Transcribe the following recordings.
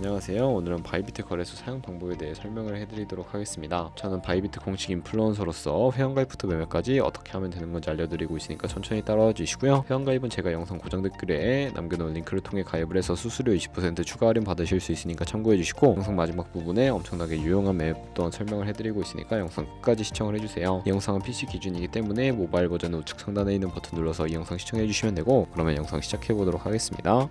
안녕하세요. 오늘은 바이비트 거래소 사용 방법에 대해 설명을 해드리도록 하겠습니다. 저는 바이비트 공식 인플루언서로서 회원가입부터 매매까지 어떻게 하면 되는 건지 알려드리고 있으니까 천천히 따라와 주시고요. 회원가입은 제가 영상 고정 댓글에 남겨놓은 링크를 통해 가입을 해서 수수료 20% 추가 할인 받으실 수 있으니까 참고해 주시고, 영상 마지막 부분에 엄청나게 유용한 매매부터 설명을 해드리고 있으니까 영상 끝까지 시청을 해주세요. 이 영상은 PC 기준이기 때문에 모바일 버전 우측 상단에 있는 버튼 눌러서 이 영상 시청해 주시면 되고, 그러면 영상 시작해 보도록 하겠습니다.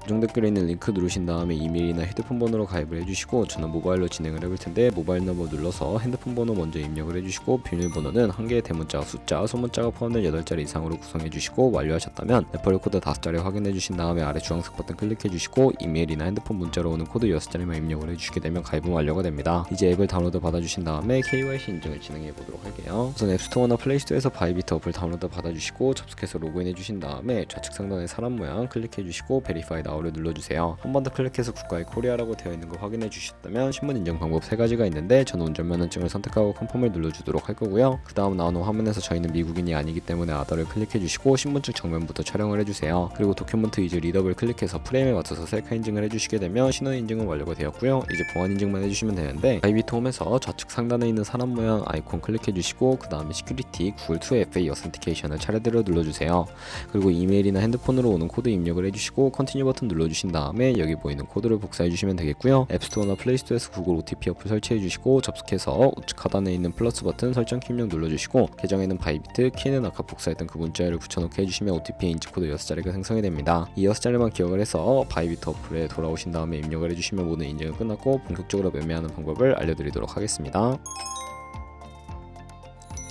고정 댓글에 있는 링크 누르신 다음에 이메일이나 휴대폰 번호로 가입을 해주시고, 저는 모바일로 진행을 해볼 텐데 모바일 넘버 눌러서 핸드폰 번호 먼저 입력을 해주시고, 비밀번호는 한 개의 대문자와 숫자, 소문자가 포함된 8자리 이상으로 구성해주시고, 완료하셨다면 레퍼럴 코드 5자리 확인해주신 다음에 아래 주황색 버튼 클릭해주시고, 이메일이나 핸드폰 문자로 오는 코드 6자리만 입력을 해주시게 되면 가입은 완료가 됩니다. 이제 앱을 다운로드 받아주신 다음에 KYC 인증을 진행해 보도록 할게요. 우선 앱스토어나 플레이스토어에서 바이비트 어플 다운로드 받아주시고, 접속해서 로그인해 주신 다음에 좌측 상단에 사람 모양 클릭해주시고 베리파이 나우를 눌러주세요. 한 번 더 클릭해서 국가의 코리아라고 되어 있는 거 확인해 주셨다면 신분 인증 방법 3가지가 있는데, 저는 운전면허증을 선택하고 컨펌을 눌러주도록 할 거고요. 그 다음 나오는 화면에서 저희는 미국인이 아니기 때문에 아더를 클릭해 주시고 신분증 정면부터 촬영을 해주세요. 그리고 도큐먼트 이즈 리더블 클릭해서 프레임에 맞춰서 셀카 인증을 해주시게 되면 신원 인증은 완료가 되었고요. 이제 보안 인증만 해주시면 되는데, 바이비트 홈에서 좌측 상단에 있는 사람 모양 아이콘 클릭해 주시고, 그 다음에 시큐리티 구글 2FA 어센티케이션을 차례대로 눌러주세요. 그리고 이메일이나 핸드폰으로 오는 코드 입력을 해주시고 컨티뉴 버튼 눌러주신 다음에 여기 보이는 코드를 복사해 주시면 되겠고요. 앱스토어나 플레이스토어에서 구글 OTP 어플 설치해 주시고, 접속해서 우측 하단에 있는 플러스 버튼 설정 키 입력 눌러주시고, 계정에는 바이비트, 키는 아까 복사했던 그 문자를 붙여넣기 해주시면 OTP 인증 코드 6자리가 생성이 됩니다. 이 6자리만 기억을 해서 바이비트 어플에 돌아오신 다음에 입력을 해주시면 모든 인증은 끝났고 본격적으로 매매하는 방법을 알려드리도록 하겠습니다.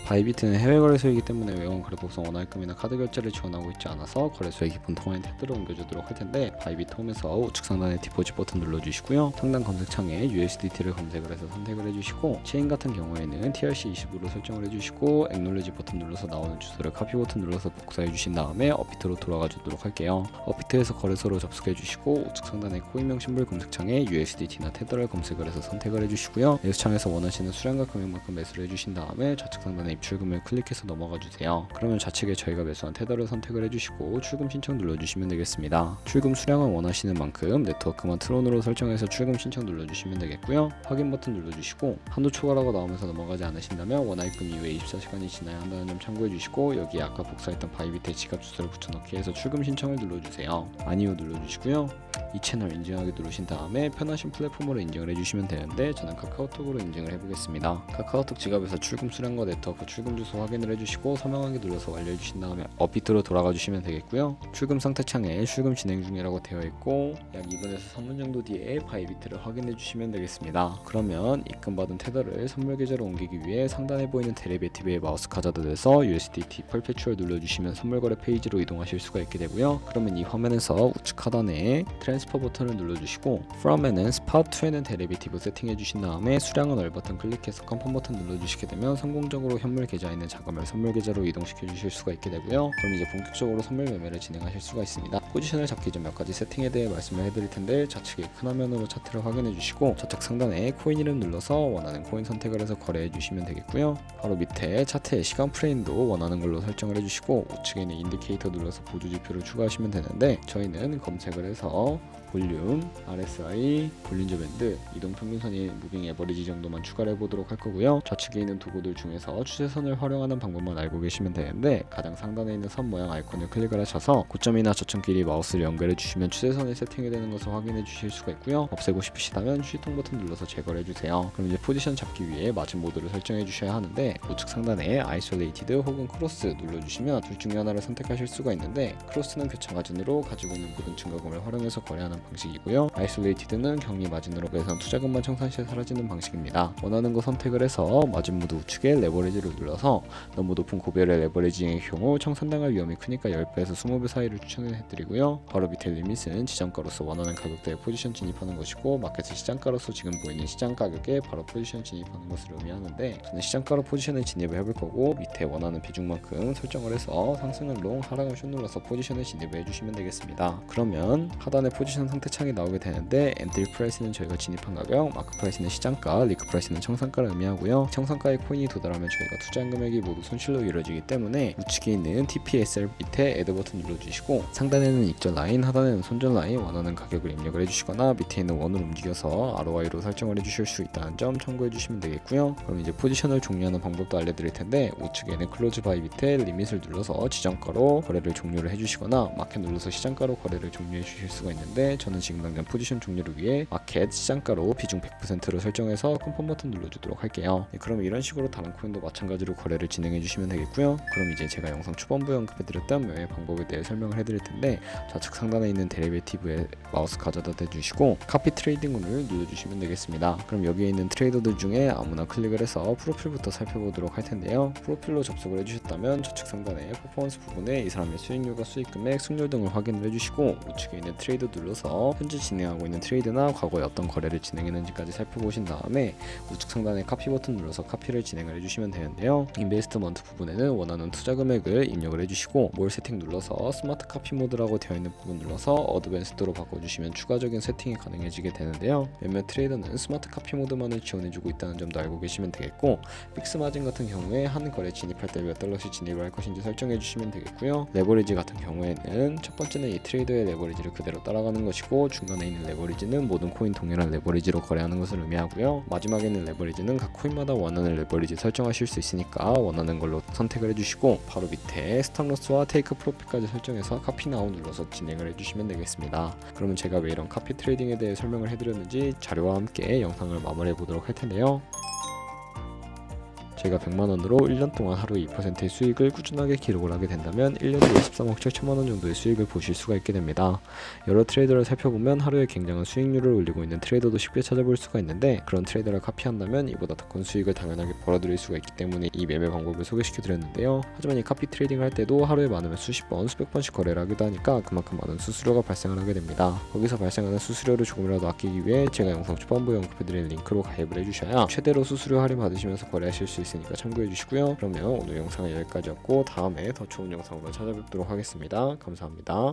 바이비트는 해외 거래소이기 때문에 외국 거래복성 원화입금이나 카드 결제를 지원하고 있지 않아서 거래소의 기본 통화인 테드를 옮겨주도록 할 텐데, 바이비트 홈에서 우측 상단에 디포짓 버튼 눌러주시고요. 상단 검색창에 USDT를 검색을 해서 선택을 해주시고, 체인 같은 경우에는 TRC20으로 설정을 해주시고, 액놀리지 버튼 눌러서 나오는 주소를 카피 버튼 눌러서 복사해 주신 다음에 업비트로 돌아가 주도록 할게요. 업비트에서 거래소로 접속해 주시고, 우측 상단의 코인명 심볼 검색창에 USDT나 테더를 검색을 해서 선택을 해주시고요. 매수창에서 원하시는 수량과 금액만큼 매수를 해주신 다음에 좌측 상단에 입출금을 클릭해서 넘어가 주세요. 그러면 좌측에 저희가 매수한 테더를 선택을 해주시고 출금 신청 눌러주시면 되겠습니다. 출금 수량은 원하시는 만큼 네트워크만 트론으로 설정해서 출금 신청 눌러주시면 되겠고요. 확인 버튼 눌러주시고, 한도 초과라고 나오면서 넘어가지 않으신다면 원화입금 이후에 24시간이 지나야 한다는 점 참고해 주시고, 여기에 아까 복사했던 바이비트의 지갑 주소를 붙여넣기 해서 출금 신청을 눌러주세요. 아니요 눌러주시고요. 이 채널 인증하기 누르신 다음에 편하신 플랫폼으로 인증을 해주시면 되는데, 저는 카카오톡으로 인증을 해보겠습니다. 카카오톡 지갑에서 출금 수량과 네트워크 출금 주소 확인을 해주시고 서명하기 눌러서 완료해주신 다음에 업비트로 돌아가 주시면 되겠고요. 출금 상태 창에 출금 진행 중이라고 되어 있고, 약 2분에서 3분 정도 뒤에 바이비트를 확인해 주시면 되겠습니다. 그러면 입금받은 테더를 선물 계좌로 옮기기 위해 상단에 보이는 데리베이티브의 마우스 가져다대서 USDT 퍼페추얼 눌러주시면 선물 거래 페이지로 이동하실 수가 있게 되고요. 그러면 이 화면에서 우측 하단에 트랜스퍼 버튼을 눌러주시고, from에는 spot, to에는 데리베이티브 세팅해 주신 다음에 수량은 얼 버튼 클릭해서 컨펌 버튼 눌러주시게 되면 성공적으로 현물 계좌에 있는 자금을 선물 계좌로 이동시켜 주실 수가 있게 되고요. 그럼 이제 본격적으로 선물 매매를 진행하실 수가 있습니다. 포지션을 잡기 전 몇 가지 세팅에 대해 말씀을 해드릴 텐데, 좌측에 큰 화면으로 차트를 확인해 주시고 좌측 상단에 코인 이름 눌러서 원하는 코인 선택을 해서 거래해 주시면 되겠고요. 바로 밑에 차트의 시간 프레임도 원하는 걸로 설정을 해주시고, 우측에 있는 인디케이터 눌러서 보조 지표를 추가하시면 되는데, 저희는 검색을 해서 볼륨, RSI, 볼린저 밴드, 이동 평균선이 무빙 에버리지 정도만 추가를 해보도록 할 거고요. 좌측에 있는 도구들 중에서 추세선을 활용하는 방법만 알고 계시면 되는데, 가장 상단에 있는 선 모양 아이콘을 클릭을 하셔서 고점이나 저점끼리 마우스를 연결해 주시면 추세선이 세팅이 되는 것을 확인해 주실 수가 있고요. 없애고 싶으시다면 휴지통 버튼 눌러서 제거를 해주세요. 그럼 이제 포지션 잡기 위해 마진 모드를 설정해 주셔야 하는데, 우측 상단에 아이솔레이티드 혹은 크로스 눌러주시면 둘 중에 하나를 선택하실 수가 있는데, 크로스는 교차 마진으로 가지고 있는 모든 증가금을 활용해서 거래하는 방식이고요. 아이솔레이티드는 격리 마진으로 매선 투자금만 청산시에 사라지는 방식입니다. 원하는 거 선택을 해서 마진 모드 우측에 레버리지를 눌러서 너무 높은 고배율의 레버리징의 경우 청산당할 위험이 크니까 10배에서 20배 사이를 추천을 해드리고요. 바로 밑에 리밋은 지정가로서 원하는 가격대에 포지션 진입하는 것이고, 마켓의 시장가로서 지금 보이는 시장 가격에 바로 포지션 진입하는 것을 의미하는데, 저는 시장가로 포지션을 진입을 해볼 거고, 밑에 원하는 비중만큼 설정을 해서 상승은 롱, 하락은 숏 눌러서 포지션을 진입을 해주시면 되겠습니다. 그러면 하단의 포지션 상태창이 나오게 되는데 엔트리 프라이스는 저희가 진입한 가격, 마크 프라이스는 시장가, 리크 프라이스는 청산가를 의미하고요. 청산가의 코인이 도달하면 저희가 투자한 금액이 모두 손실로 이루어지기 때문에 우측에 있는 TPSR 밑에 애드 버튼 눌러주시고 상단에는 익절 라인, 하단에는 손절 라인 원하는 가격을 입력을 해주시거나 밑에 있는 원을 움직여서 ROI로 설정을 해주실 수 있다는 점 참고해 주시면 되겠고요. 그럼 이제 포지션을 종료하는 방법도 알려드릴 텐데 우측에는 클로즈 바이 밑에 리밋을 눌러서 지정가로 거래를 종료를 해주시거나 마켓 눌러서 시장가로 거래를 종료해 주실 수가 있는데 저는 지금 당장 포지션 종료를 위해 마켓 시장가로 비중 100%로 설정해서 컨펌 버튼 눌러주도록 할게요. 그럼 이런 식으로 다른 코인도 마찬가지로 거래를 진행해 주시면 되겠고요. 그럼 이제 제가 영상 초반부에 언급해드렸던 매매 방법에 대해 설명을 해드릴 텐데 좌측 상단에 있는 데리베이티브에 마우스 가져다 대주시고 카피 트레이딩을 눌러주시면 되겠습니다. 그럼 여기에 있는 트레이더들 중에 아무나 클릭을 해서 프로필부터 살펴보도록 할 텐데요. 프로필로 접속을 해주셨다면 좌측 상단에 퍼포먼스 부분에 이 사람의 수익률과 수익금액, 승률 등을 확인을 해주시고 우측에 있는 트레이더 눌러서 현재 진행하고 있는 트레이드나 과거에 어떤 거래를 진행했는지까지 살펴보신 다음에 우측 상단에 카피 버튼 눌러서 카피를 진행을 해주시면 되는데요. 인베스트먼트 부분에는 원하는 투자 금액을 입력을 해주시고 몰 세팅 눌러서 스마트 카피 모드라고 되어 있는 부분 눌러서 어드밴스드로 바꿔주시면 추가적인 세팅이 가능해지게 되는데요. 몇몇 트레이더는 스마트 카피 모드만을 지원해주고 있다는 점도 알고 계시면 되겠고 픽스 마진 같은 경우에 한 거래 진입할 때 몇 달러씩 진입을 할 것인지 설정해 주시면 되겠고요. 레버리지 같은 경우에는 첫 번째는 이 트레이더의 레버리지를 그대로 따라가는 것이고 중간에 있는 레버리지는 모든 코인 동일한 레버리지로 거래하는 것을 의미하고요. 마지막에 있는 레버리지는 각 코인마다 원하는 레버리지 설정하실 수 있으니까 원하는 걸로 선택을 해주시고 바로 밑에 스탑로스와 테이크 프로핏까지 설정해서 카피 나우 눌러서 진행을 해주시면 되겠습니다. 그러면 제가 왜 이런 카피 트레이딩에 대해 설명을 해드렸는지 자료와 함께 영상을 마무리해 보도록 할 텐데요. 제가 100만원으로 1년 동안 하루 2%의 수익을 꾸준하게 기록을 하게 된다면 1년 뒤에 13억 7천만원 정도의 수익을 보실 수가 있게 됩니다. 여러 트레이더를 살펴보면 하루에 굉장한 수익률을 올리고 있는 트레이더도 쉽게 찾아볼 수가 있는데 그런 트레이더를 카피한다면 이보다 더 큰 수익을 당연하게 벌어들일 수가 있기 때문에 이 매매 방법을 소개시켜 드렸는데요. 하지만 이 카피 트레이딩을 할 때도 하루에 많으면 수십 번, 수백 번씩 거래를 하기도 하니까 그만큼 많은 수수료가 발생을 하게 됩니다. 거기서 발생하는 수수료를 조금이라도 아끼기 위해 제가 영상 초반부에 언급해드린 링크로 가입을 해주셔야 최대로 수수료 할인 받으시면서 거래하실 수 있으니까 참고해 주시고요. 그러면 오늘 영상은 여기까지였고 다음에 더 좋은 영상으로 찾아뵙도록 하겠습니다. 감사합니다.